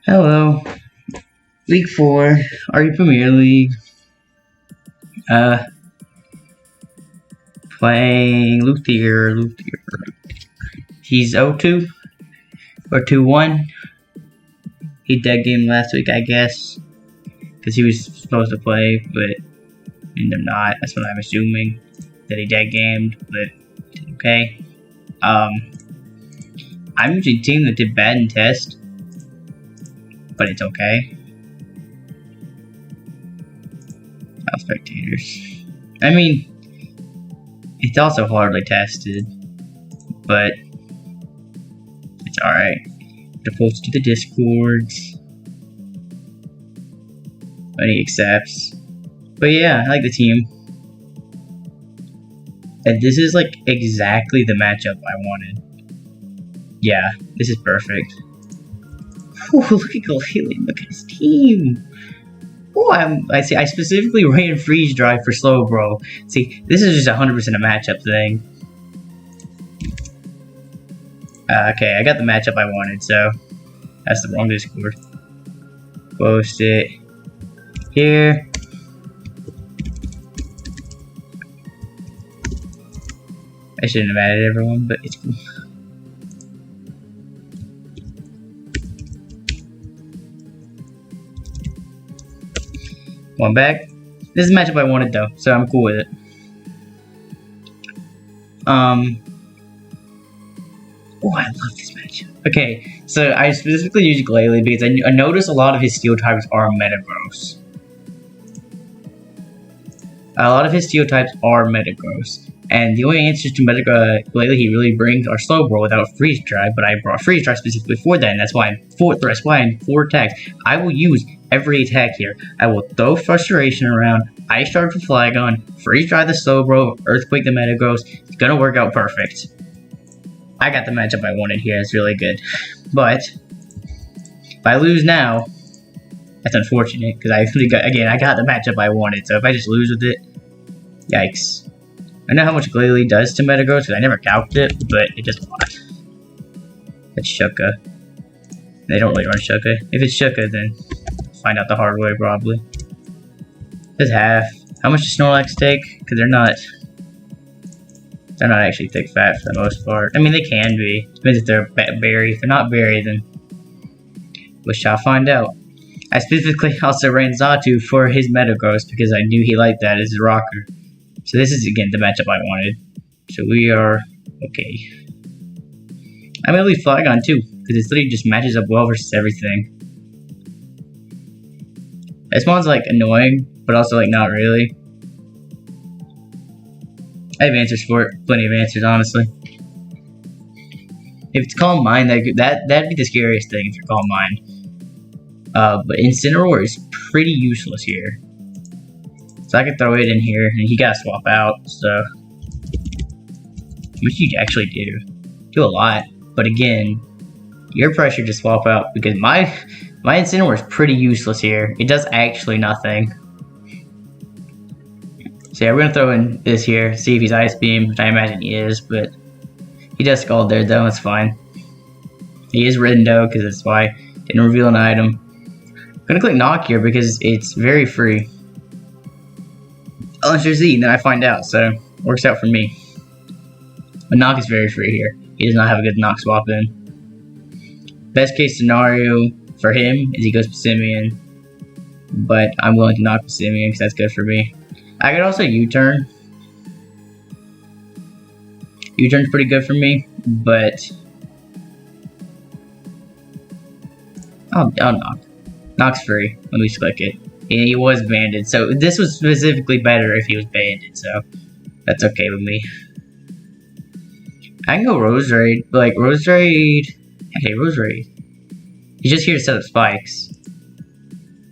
Hello, Week 4, RU Premier League. Playing Luthier. He's 0-2 or 2-1. He dead game last week, I guess, because he was supposed to play, but ended up not. That's what I'm assuming, that he dead gamed, but okay. I'm usually a team that did bad in test, but it's okay. All spectators. I mean, it's also hardly tested, but it's alright. To post to the Discords, but he accepts. But yeah, I like the team. And this is like exactly the matchup I wanted. Yeah, this is perfect. Ooh, look at Galili, look at his team. Oh, I specifically ran freeze drive for slow, bro. See, this is just 100% a matchup thing. Okay, I got the matchup I wanted, so that's the wrong Discord. Post it here. I shouldn't have added everyone, but it's cool. One back. This is the matchup I wanted though, so I'm cool with it. Oh, I love this matchup. Okay, so I specifically use Galili because I notice a lot of his steel types are Metagross. A lot of his steel types are Metagross. And the only answers to Galili he really brings are Slowbro without Freeze Dry, but I brought Freeze Dry specifically for that, and that's why I'm 4 attacks. I will use every attack here. I will throw Frustration around, Ice Shard for Flygon, Freeze Dry the Slowbro, Earthquake the Metagross. It's gonna work out perfect. I got the matchup I wanted here, it's really good. But if I lose now, that's unfortunate, because I got the matchup I wanted, so if I just lose with it, yikes. I know how much Galili does to Metagross, because I never calced it, but it does a lot. That's Shuka. They don't really run Shuka. If it's Shuka, then I'll find out the hard way, probably. That's half. How much does Snorlax take? Because they're not actually thick fat for the most part. I mean, they can be. Depends if they're berry. If they're not berry, then we shall find out. I specifically also ran Xatu for his Metagross because I knew he liked that as a rocker. So this is, again, the matchup I wanted. So we are okay. I'm gonna leave Flygon too, because it literally just matches up well versus everything. This one's like annoying, but also like not really. I have answers for it. Plenty of answers, honestly. If it's Calm Mind, that'd be the scariest thing if you're Calm Mind. But Incineroar is pretty useless here. So I could throw it in here, and he gotta swap out, so. What you actually do? Do a lot. But again, you're pressured to swap out because my Incineroar is pretty useless here. It does actually nothing. So yeah, we're gonna throw in this here, see if he's Ice Beam, which I imagine he is, but he does Scald there though, that's fine. He is Ridden though, because that's why I didn't reveal an item. I'm gonna click Knock here because it's very free. Unless you're Z, then I find out, so it works out for me. But Knock is very free here. He does not have a good Knock swap in. Best case scenario for him is he goes Passimian, but I'm willing to knock Passimian because that's good for me. I could also U-turn. U-turn's pretty good for me, but I'll knock. Knock's free. Let me just click it. And he was banded, so this was specifically better if he was banded, so that's okay with me. I can go Roserade, but like Roserade. Okay, Roserade. He's just here to set up spikes.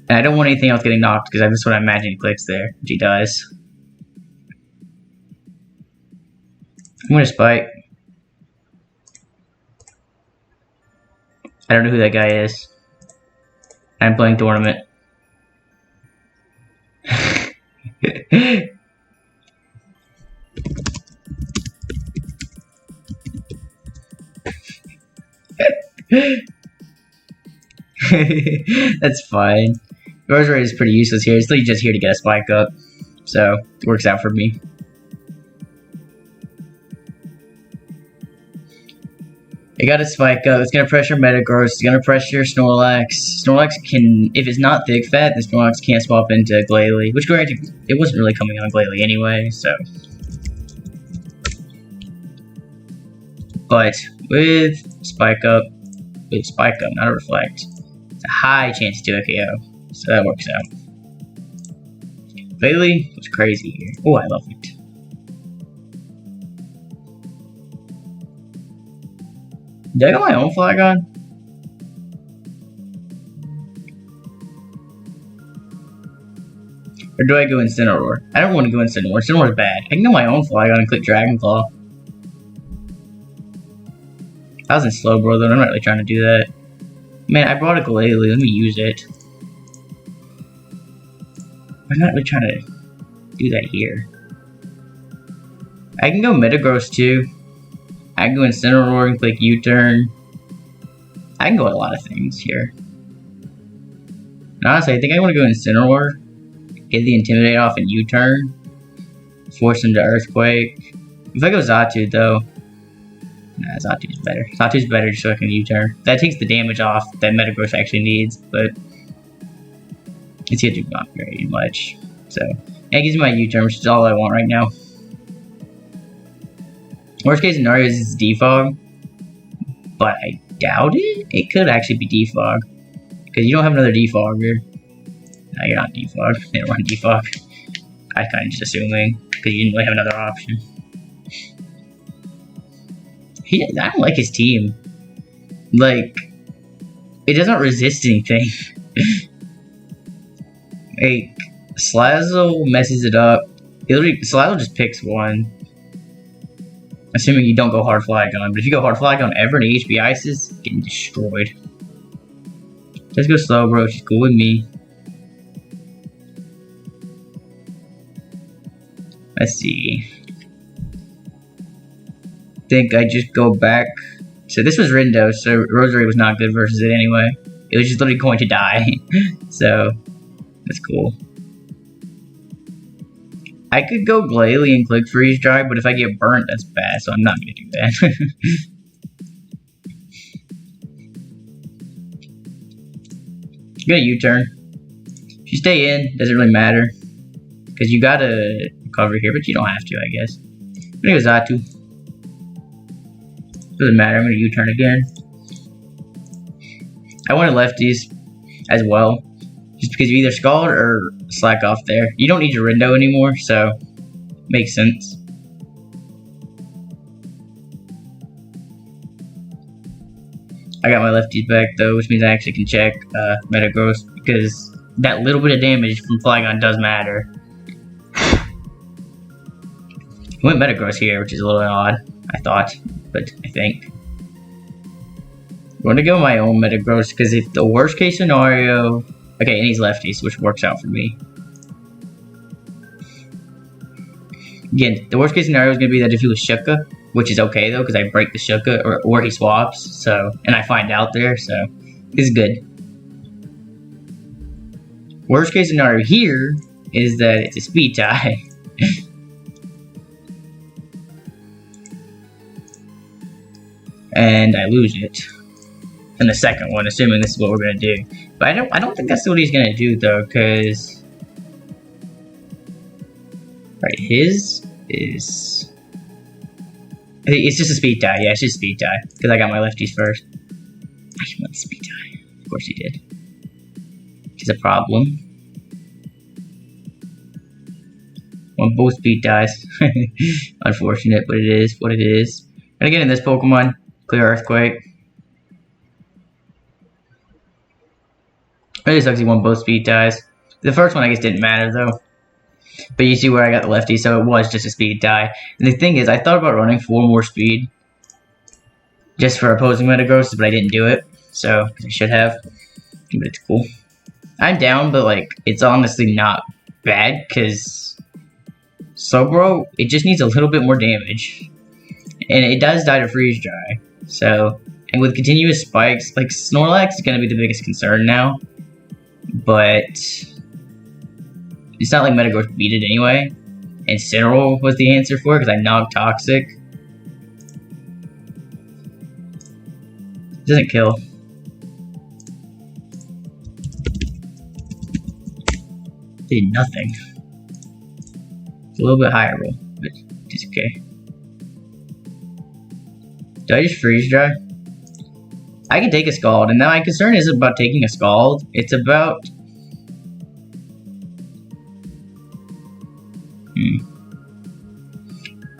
And I don't want anything else getting knocked because that's what I imagine he clicks there, which he does. I'm gonna spike. I don't know who that guy is. I'm playing tournament. That's fine. Rosary is pretty useless here. It's literally just here to get a spike up. So, it works out for me. It got a spike up. It's gonna pressure Metagross. It's gonna pressure Snorlax. Snorlax can, if it's not thick fat, then Snorlax can't swap into Glalie. Which, granted, it wasn't really coming on Glalie anyway, so. But with Spike Up, not a Reflect, it's a high chance to do a KO. So that works out. Glalie was crazy here. Oh, I love it. Did I got my own flag on? Or do I go Incineroar? I don't want to go Incineroar. Incineroar's bad. I can go my own flag on and click Dragon Claw. I was in Slowbro though, I'm not really trying to do that. Man, I brought a Glalie, let me use it. I'm not really trying to do that here. I can go Metagross too. I can go Incineroar and click U-turn. I can go a lot of things here. And honestly, I think I want to go Incineroar, get the Intimidate off and U-turn, force him to Earthquake. If I go Xatu though, nah, Zatu's better. Zatu's better just so I can U-turn. That takes the damage off that Metagross actually needs, but it's here to do not very much. So, it gives me my U-turn, which is all I want right now. Worst case scenario is it's Defog, but I doubt it. It could actually be Defog, because you don't have another Defogger. No, you're not Defog. They don't run Defog. I kind of just assuming, because you didn't really have another option. I don't like his team. Like, it doesn't resist anything. Like, Slazzle messes it up. Slazzle just picks one. Assuming you don't go hard Flygon. But if you go hard Flygon ever and HP Ices, getting destroyed. Let's go Slowbro, she's cool with me. Let's see. I think I just go back. So this was Rindo, so Rosary was not good versus it anyway. It was just literally going to die. So, that's cool. I could go Glalie and click Freeze Dry, but if I get burnt, that's bad, so I'm not going to do that. You got a U-turn. If you stay in, doesn't really matter. Because you gotta recover here, but you don't have to, I guess. I'm gonna go Xatu. Doesn't matter, I'm gonna U-turn again. I wanted lefties as well. Just because you either Scald or slack off there. You don't need your Rindo anymore, so makes sense. I got my lefties back though, which means I actually can check Metagross, because that little bit of damage from Flygon does matter. I went Metagross here, which is a little odd, I thought, but I think. I'm going to go my own Metagross, because if the worst case scenario... Okay, and he's lefties, which works out for me. Again, the worst case scenario is going to be that if he was Shuka, which is okay though, because I break the Shuka, or he swaps, so, and I find out there, so, it's good. Worst case scenario here is that it's a speed tie. And I lose it. In the second one, assuming this is what we're gonna do. But I don't think that's what he's gonna do though, because right, his is it's just a speed tie. Yeah, it's just a speed tie because I got my lefties first. I should want the speed tie. Of course he did. Which is a problem. Want both speed ties. Unfortunate, but it is what it is. And again, in this Pokemon, clear Earthquake. Really sucks he won both speed ties. The first one I guess didn't matter though. But you see where I got the lefty, so it was just a speed tie. And the thing is, I thought about running 4 more speed. Just for opposing Metagross, but I didn't do it. So, I should have. But it's cool. I'm down, but like, it's honestly not bad, because Slowbro, it just needs a little bit more damage. And it does die to Freeze Dry. So, And with continuous spikes, like Snorlax is going to be the biggest concern now. But it's not like Metagross beat it anyway. And Incineroar was the answer for it because I knocked Toxic. It doesn't kill. Did nothing. It's a little bit higher roll, but it's okay. Do I just freeze dry? I can take a Scald, and now my concern isn't about taking a Scald. It's about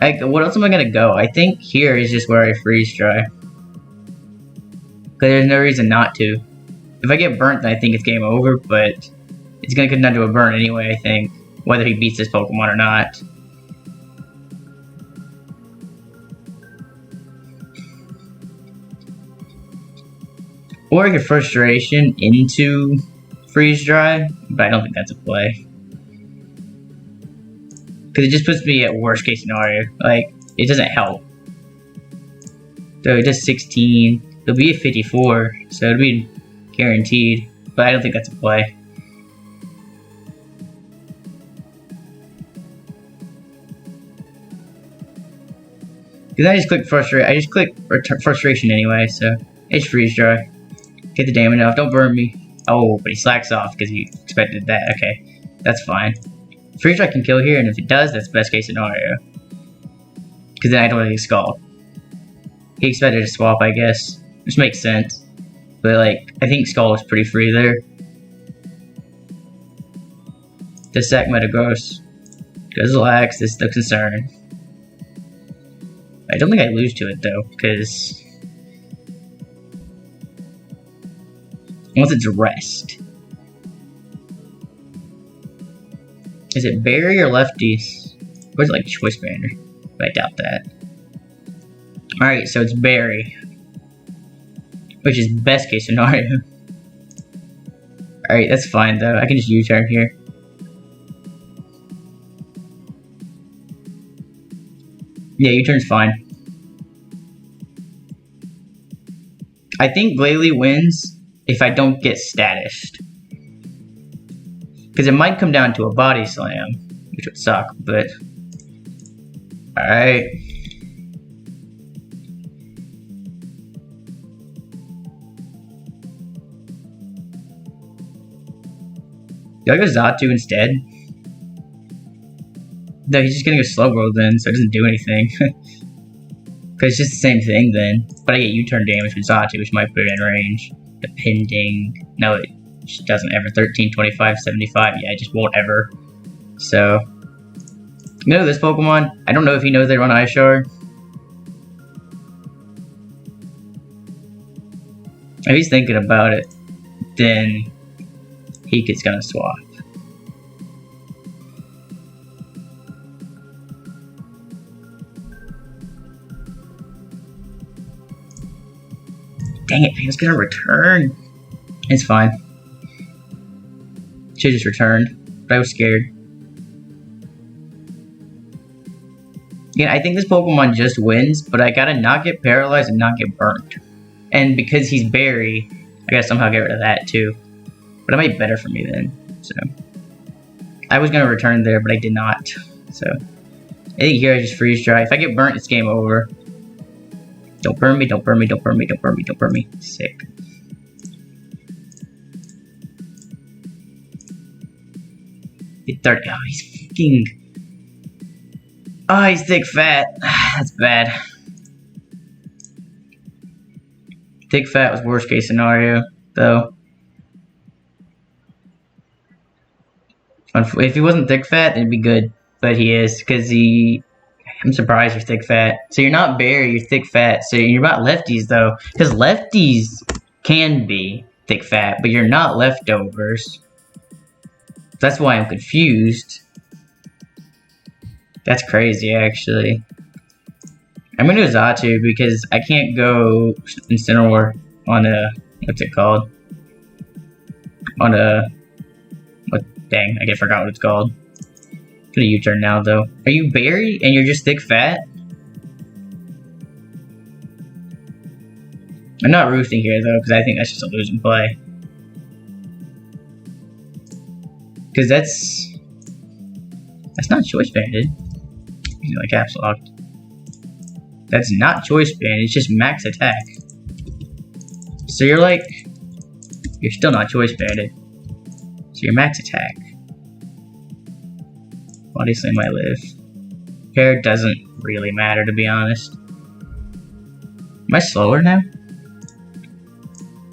like, what else am I gonna go? I think here is just where I freeze dry. Because there's no reason not to. If I get burnt, then I think it's game over, but it's gonna come down to a burn anyway, I think. Whether he beats this Pokemon or not. Or I could Frustration into Freeze Dry, but I don't think that's a play. Because it just puts me at worst case scenario. Like, it doesn't help. So it does 16. It'll be a 54, so it'll be guaranteed. But I don't think that's a play. Because I just click Frustrate. I just click Frustration anyway, so it's Freeze Dry. Get the damage off. Don't burn me. Oh, but he slacks off because he expected that. Okay, that's fine. Freeze Dry can kill here, and if it does, that's best case scenario. Because then I don't really Scald. He expected a swap, I guess. Which makes sense. But, like, I think Scald was pretty free there. The sack Metagross. Goes lax, this is the concern. I don't think I lose to it, though, because once it's rest. Is it berry or lefties? Or is it like choice banner? But I doubt that. Alright, so it's berry. Which is best case scenario. Alright, that's fine though. I can just U-turn here. Yeah, U-turn's fine. I think Glalie wins if I don't get statushed. Because it might come down to a body slam, which would suck, but alright. Do I go Xatu instead? No, he's just gonna go Slowbro then, so it doesn't do anything. Because it's just the same thing then. But I get U-turn damage with Xatu, which might put it in range. Depending. No, it just doesn't ever. 13, 25, 75. Yeah, it just won't ever. So, you know this Pokemon? I don't know if he knows they run Ice Shard. If he's thinking about it, then he gets gonna swap. Dang it, Pam's gonna return. It's fine. Should've just returned, but I was scared. Yeah, I think this Pokemon just wins, but I gotta not get paralyzed and not get burnt. And because he's berry, I gotta somehow get rid of that too. But it might be better for me then, so. I was gonna return there, but I did not, so. I think here I just freeze dry. If I get burnt, it's game over. Don't burn me, don't burn me, don't burn me, don't burn me, don't burn me. Sick. Hit 30. Oh, he's fucking. Oh, he's thick fat. That's bad. Thick fat was worst case scenario, though. If he wasn't thick fat, it'd be good. But he is, because he. I'm surprised you're thick fat. So you're not berry, you're thick fat. So you're not lefties though. Because lefties can be thick fat, but you're not leftovers. That's why I'm confused. That's crazy actually. I'm gonna do Xatu because I can't go Incineroar on a, what's it called? On a, what, dang, I forgot what it's called. Gonna U-turn now though. Are you berry and you're just thick fat? I'm not roosting here though, because I think that's just a losing play. Because that's not choice banded. Using like caps locked. That's not choice banded. It's just max attack. So you're still not choice banded. So you're max attack. Body slam might live. Hair doesn't really matter, to be honest. Am I slower now?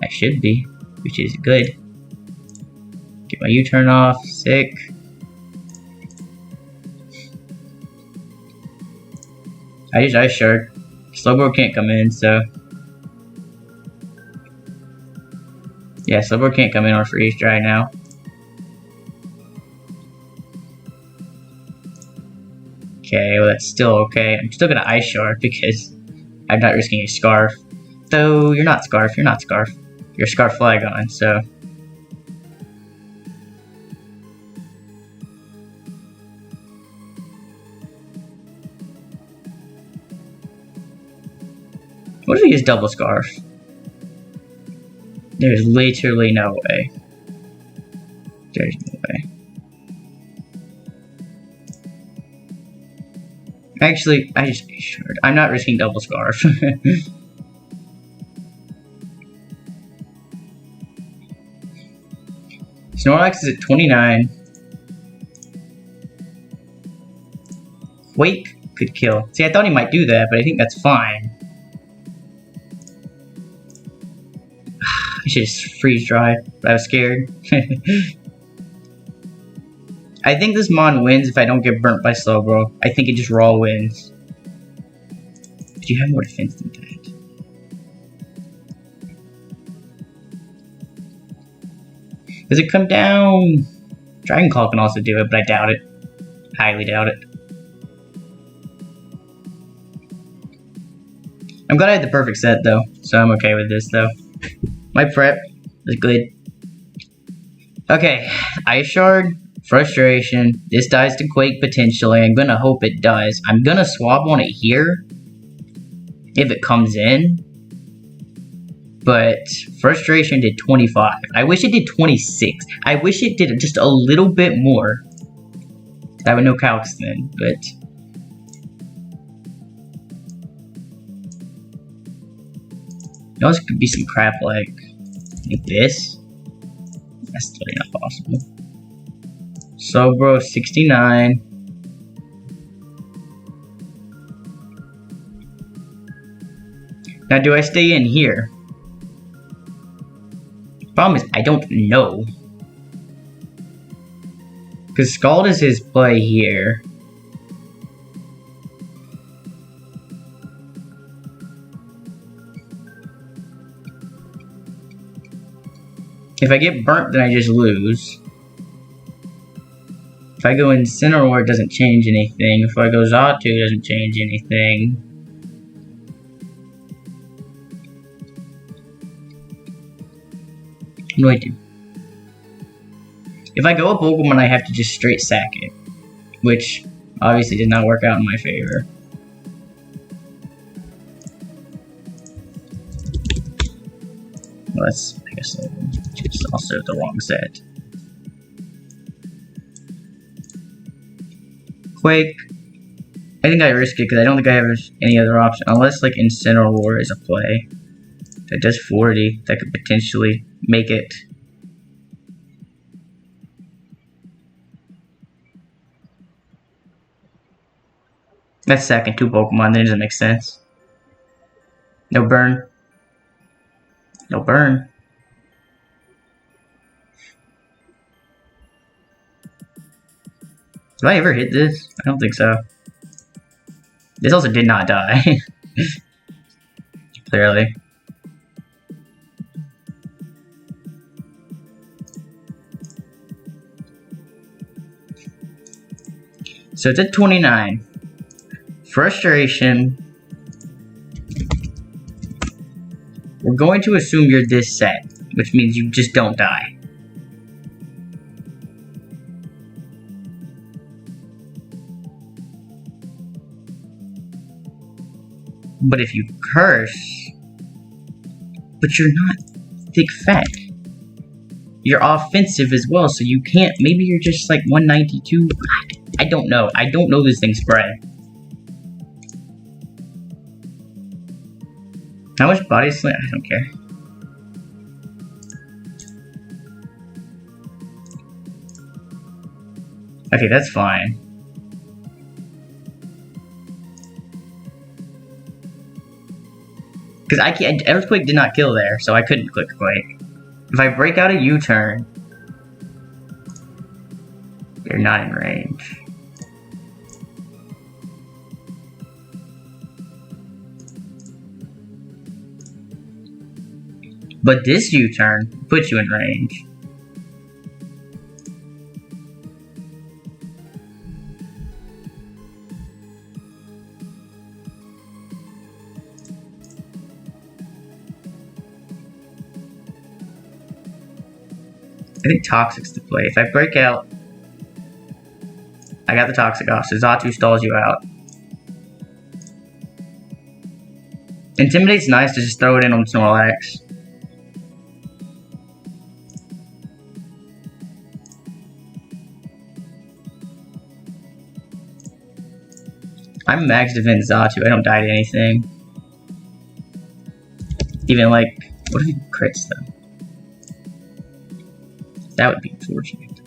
I should be, which is good. Get my U-turn off. Sick. I use Ice Shard. Slowbro can't come in, so. Yeah, Slowbro can't come in or freeze dry now. Okay, well that's still okay. I'm still gonna Ice Shard because I'm not risking a Scarf. Though you're not Scarf, you're not Scarf. You're Scarf Flygon, so. What if we use double Scarf? There's literally no way. There's no way. Actually, I just Ice Shard. I'm not risking double Scarf. Snorlax is at 29. Quake could kill. See, I thought he might do that, but I think that's fine. I should just freeze dry, but I was scared. I think this Mon wins if I don't get burnt by Slowbro. I think it just raw wins. But you have more defense than that. Does it come down? Dragon Claw can also do it, but I doubt it. Highly doubt it. I'm glad I had the perfect set though, so I'm okay with this though. My prep is good. Okay, Ice Shard, Frustration. This dies to Quake potentially. I'm gonna hope it does. I'm gonna swap on it here if it comes in. But Frustration did 25. I wish it did 26. I wish it did just a little bit more. I would know calcs then, but. You know, this could be some crap like this. That's totally not possible. Slowbro 69. Now, do I stay in here? Problem is, I don't know. Because Scald is his play here. If I get burnt, then I just lose. If I go Incineroar, it doesn't change anything. If I go Xatu, it doesn't change anything. What do I do? If I go a Pokemon, I have to just straight sack it. Which, obviously, did not work out in my favor. Well, that's, I guess, it's also the wrong set. Quake. I think I risk it because I don't think I have any other option. Unless, like, Incineroar is a play. That does 40. That could potentially make it. That's sacking 2 Pokemon. That doesn't make sense. No burn. No burn. Did I ever hit this? I don't think so. This also did not die. Clearly. So it's at 29. Frustration. We're going to assume you're this set, which means you just don't die. But if you curse, But you're not thick fat. You're offensive as well, so you can't. Maybe you're just like 192. I don't know. I don't know this thing spread. How much body slam? I don't care. Okay, that's fine. Because I can't. Earthquake did not kill there, so I couldn't click Quake. If I break out a U-turn, you're not in range. But this U-turn puts you in range. I think Toxic's the play. If I break out, I got the Toxic off, so Xatu stalls you out. Intimidate's nice to just throw it in on Snorlax. I'm max defense Xatu, I don't die to anything. Even like, what if he crits though? That would be unfortunate.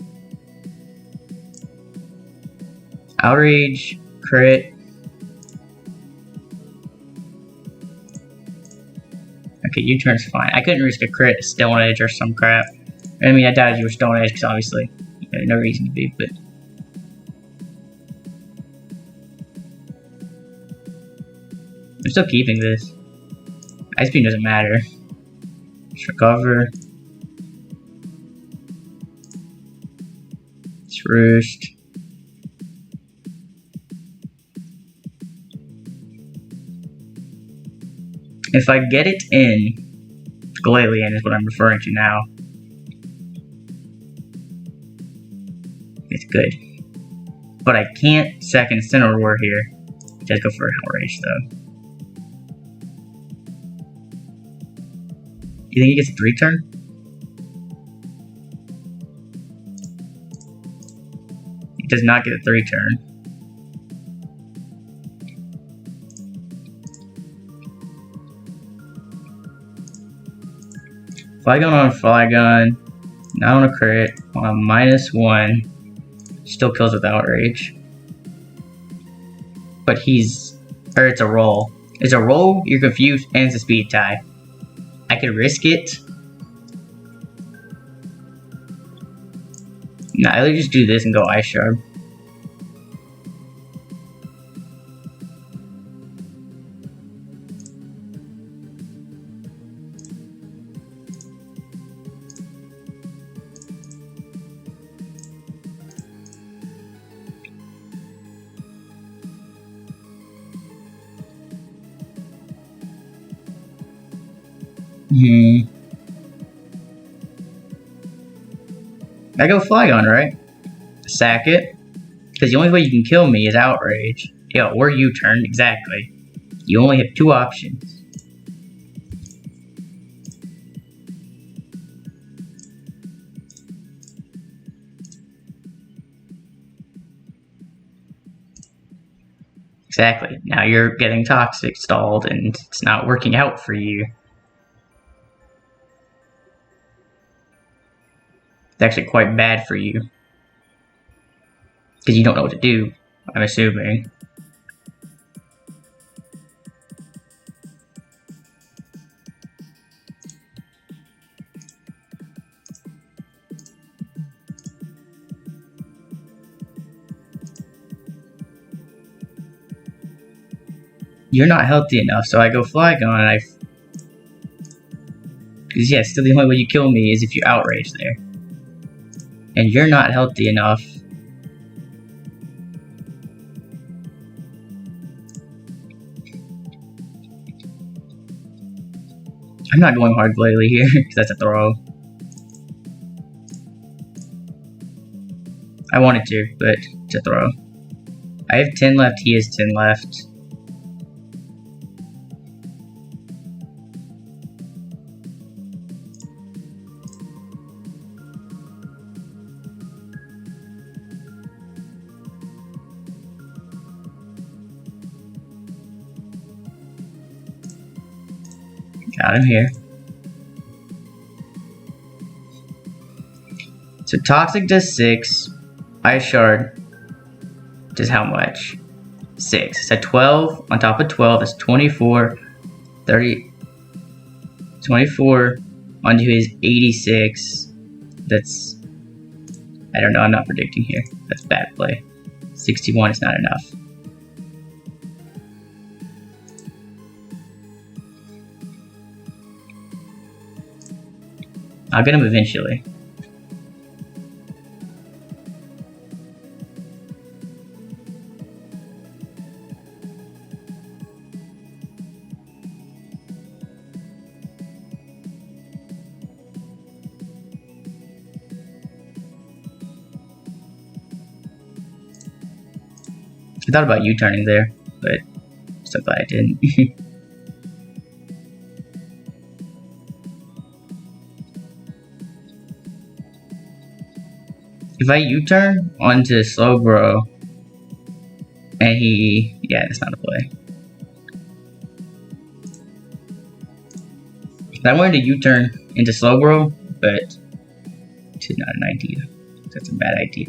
Outrage, crit. Okay, U-turn's fine. I couldn't risk a crit, Stone Edge or some crap. I mean, I doubted you were Stone Edge because obviously, no reason to be, but. I'm still keeping this. Ice Beam doesn't matter. Just recover. Roost. If I get it in, Galarian is what I'm referring to now. It's good. But I can't second Cineroar here. Just go for Outrage though. You think he gets a 3-turn? Does not get a 3-turn. Flygon on Flygon, not on a crit, on a -1, still kills with Outrage. But it's a roll. It's a roll, you're confused, and it's a speed tie. I could risk it. Nah, I'll just do this and go Ice Shard. I go Flygon, right? Sack it. Because the only way you can kill me is Outrage. Yeah, or U-turn, exactly. You only have 2 options. Exactly. Now you're getting Toxic stalled and it's not working out for you. It's actually quite bad for you. Because you don't know what to do, I'm assuming. You're not healthy enough, so I go Flygon and because yeah, still the only way you kill me is if you Outrage there. And you're not healthy enough. I'm not going hard Glalie here, because that's a throw. I wanted to, but it's a throw. I have 10 left, he has 10 left. Got him here. So Toxic does 6. Ice Shard does how much? 6. So 12 on top of 12 is 24. 30. 24 onto his 86. That's... I don't know, I'm not predicting here. That's bad play. 61 is not enough. I'll get him eventually. I thought about U-turning there, but I'm so glad I didn't. If I U-turn onto Slowbro, and he... yeah, that's not a play. I wanted to U-turn into Slowbro, but it's not an idea. That's a bad idea.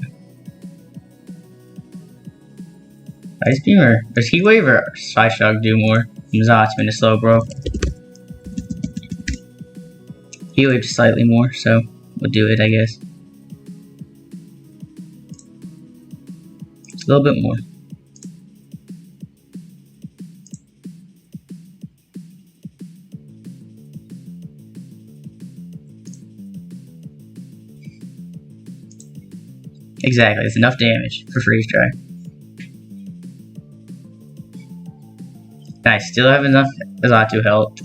Ice Beam or does Heat Wave or Side Shock do more from Zatsu into Slowbro? Heat Wave slightly more, so we'll do it, I guess. A little bit more. Exactly, it's enough damage for Freeze Dry. I still have enough Zatsu health.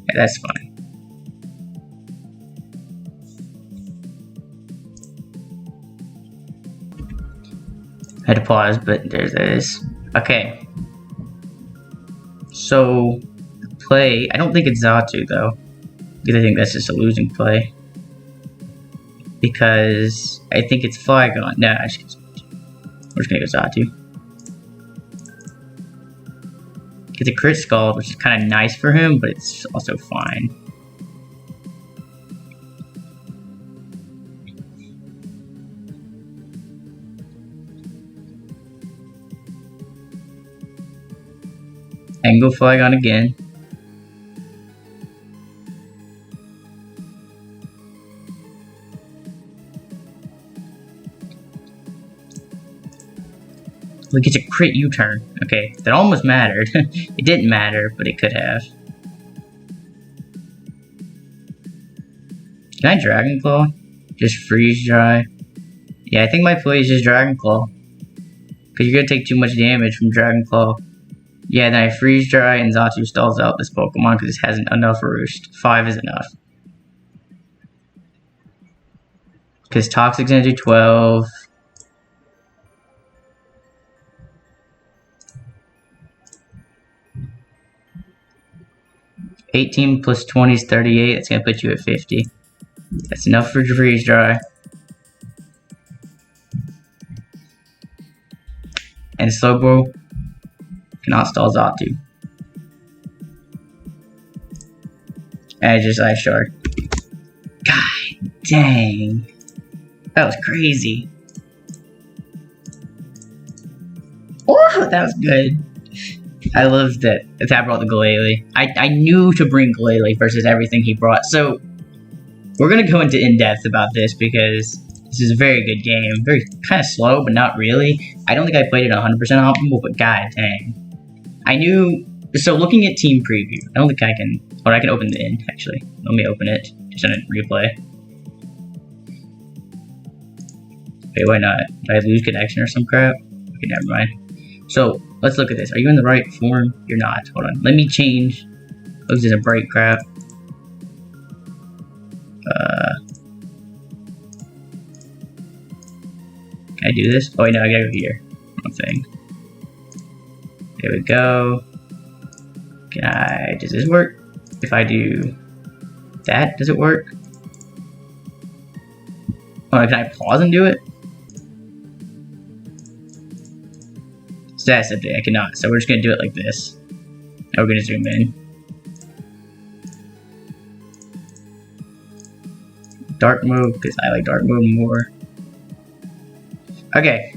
Yeah, that's fine. I had to pause, but there's this. Okay. So, play. I don't think it's Zatsu though. Because I think that's just a losing play. Because I think it's Flygon. No, we're just gonna go Zatsu. It's a crit Scald, which is kind of nice for him, but it's also fine. I can go Flygon again. We get a crit U-turn. Okay, that almost mattered. It didn't matter, but it could have. Can I Dragon Claw? Just Freeze Dry? Yeah, I think my play is just Dragon Claw. Because you're going to take too much damage from Dragon Claw. Yeah, then I Freeze Dry and Zatsu stalls out this Pokemon because it hasn't enough Roost. 5 is enough. Because Toxic's going to do 12. $18 plus 20 is 38. That's gonna put you at 50. That's enough for Freeze Dry. And Slowbro cannot stall Zatsu. And I just Ice Shard. God dang. That was crazy. Oh, that was good. I love that Tap brought the Glalie. I knew to bring Glalie versus everything he brought. So, we're going to go into in-depth about this because this is a very good game. Very kind of slow, but not really. I don't think I played it 100% optimal, but god dang. I knew... So, looking at Team Preview, I don't think I can... Or I can open the end, actually. Let me open it. Just on a replay. Wait, why not? Did I lose connection or some crap? Okay, never mind. So, let's look at this. Are you in the right form? You're not. Hold on. Let me change. Looks as a break crap. Can I do this? Oh, wait, no, I gotta go here. Wrong thing. There we go. Can I... Does this work? If I do that, does it work? Oh, can I pause and do it? So that's the thing, I cannot. So we're just gonna do it like this. Now we're gonna zoom in. dark mode because I like dark mode more. Okay,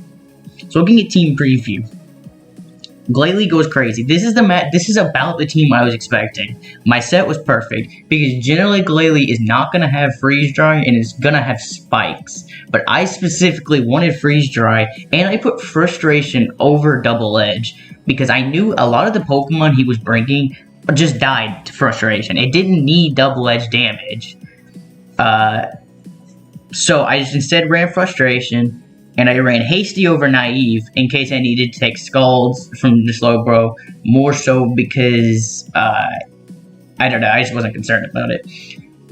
so looking at team preview. Glalie goes crazy. This is about the team I was expecting. My set was perfect because generally Glalie is not gonna have freeze dry and it's gonna have spikes. But I specifically wanted freeze dry and I put frustration over double edge because I knew a lot of the Pokemon he was bringing just died to frustration. It didn't need double edge damage. So I just instead ran frustration. And I ran Hasty over Naive in case I needed to take Scalds from the Slowbro, more so because, I don't know, I just wasn't concerned about it.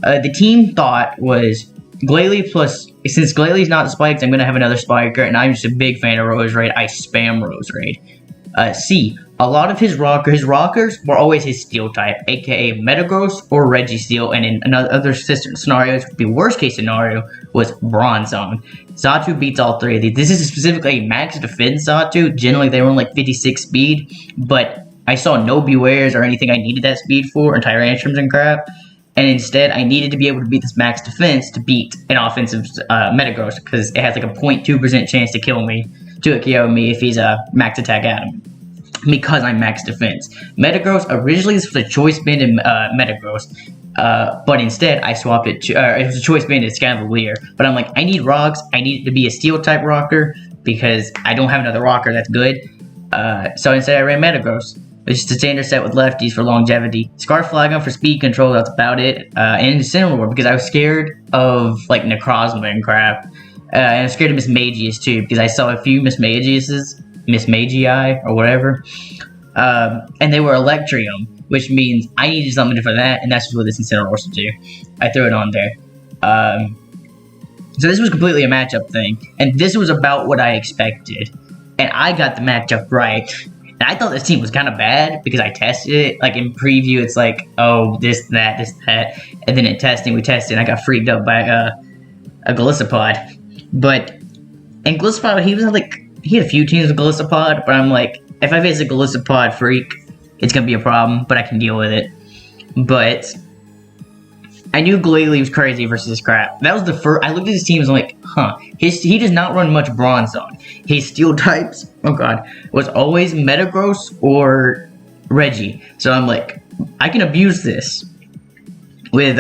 The team thought was Glalie plus, since Glalie's not the spikes, I'm going to have another spiker, and I'm just a big fan of Rose Raid. I spam Rose Raid. C, a lot of his rockers were always his steel type, aka Metagross or Registeel, and in other scenarios, the worst case scenario was Bronzong. Xatu beats all three of these. This is specifically a max defense Xatu. Generally, they were on like 56 speed, but I saw no Bewares or anything I needed that speed for, and Tyrantrums and crap. And instead, I needed to be able to beat this max defense to beat an offensive Metagross, because it has like a 0.2% chance to KO me if he's a max attack Adam. Because I'm max defense. Metagross originally was a choice banded Metagross. But instead, I swapped it to, it was a choice banded Scavalier. But I'm like, I need rocks, I need it to be a steel type rocker, because I don't have another rocker that's good. So instead I ran Metagross, which is the standard set with lefties for longevity. Scarf Flagon for speed control, that's about it. And Incineroar, because I was scared of, like, Necrozma and crap. And I was scared of Mismagius too, because I saw a few Mismagiuses, Mismagii, or whatever. And they were Electrium, which means I needed something for that, and that's just what this Incineroar should do. I threw it on there. So this was completely a matchup thing, and this was about what I expected. And I got the matchup right. And I thought this team was kind of bad, because I tested it. Like, in preview, it's like, oh, this, that. And then in testing, we tested, and I got freaked up by a Golisopod. But, in Golisopod, he had a few teams with Golisopod, but I'm like, if I face a Golisopod freak, it's gonna be a problem, but I can deal with it. But I knew Glalie was crazy versus this crap. That was the first. I looked at his team and was like, huh. He does not run much Bronzong. His steel types, oh god, was always Metagross or Reggie. So I'm like, I can abuse this with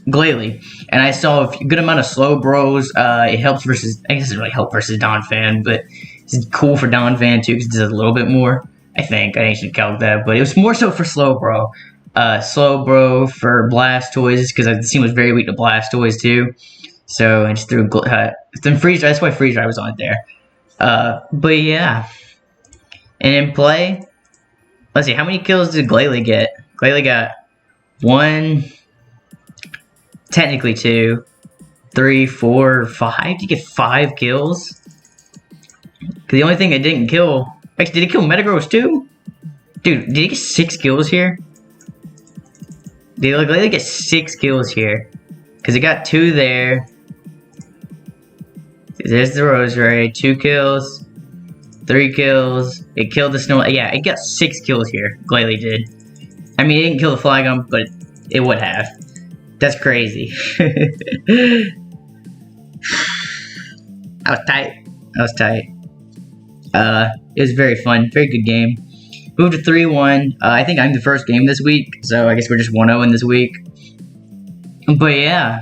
Glalie. And I saw a good amount of Slowbros. It helps versus, I guess it doesn't really help versus Donphan, but it's cool for Donphan too, because it does a little bit more. I think I should calc that, but it was more so for Slowbro. Slowbro for Blastoise, because the team was very weak to Blastoise too. So I just threw then Freeze Dry. That's why Freeze Dry was on it there. But yeah, and in play, let's see, how many kills did Glalie get? Glalie got 1, technically 2, 3, 4, 5. Did he get 5 kills? Because the only thing I didn't kill. Actually, did he kill Metagross too? Dude, did he get 6 kills here? Did Glalie get 6 kills here? Because he got 2 there. There's the Rose Raid. 2 kills. 3 kills. It killed the Snow. Yeah, it got 6 kills here. Glalie did. I mean, it didn't kill the Flagon, but it would have. That's crazy. I was tight. It was very fun. Very good game. Moved to 3-1. I think I'm the first game this week, so I guess we're just 1-0 this week. But yeah.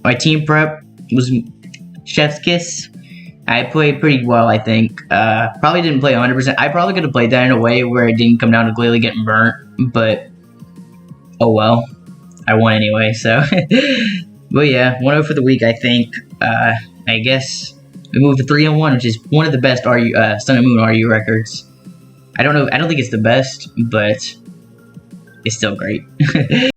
My team prep was chef's kiss. I played pretty well, I think. Probably didn't play 100%. I probably could have played that in a way where it didn't come down to Glalie getting burnt, but oh well. I won anyway, so. But yeah, 1-0 for the week, I think. I guess we moved to 3-1, which is one of the best Sun and Moon RU records. I don't know. I don't think it's the best, but it's still great.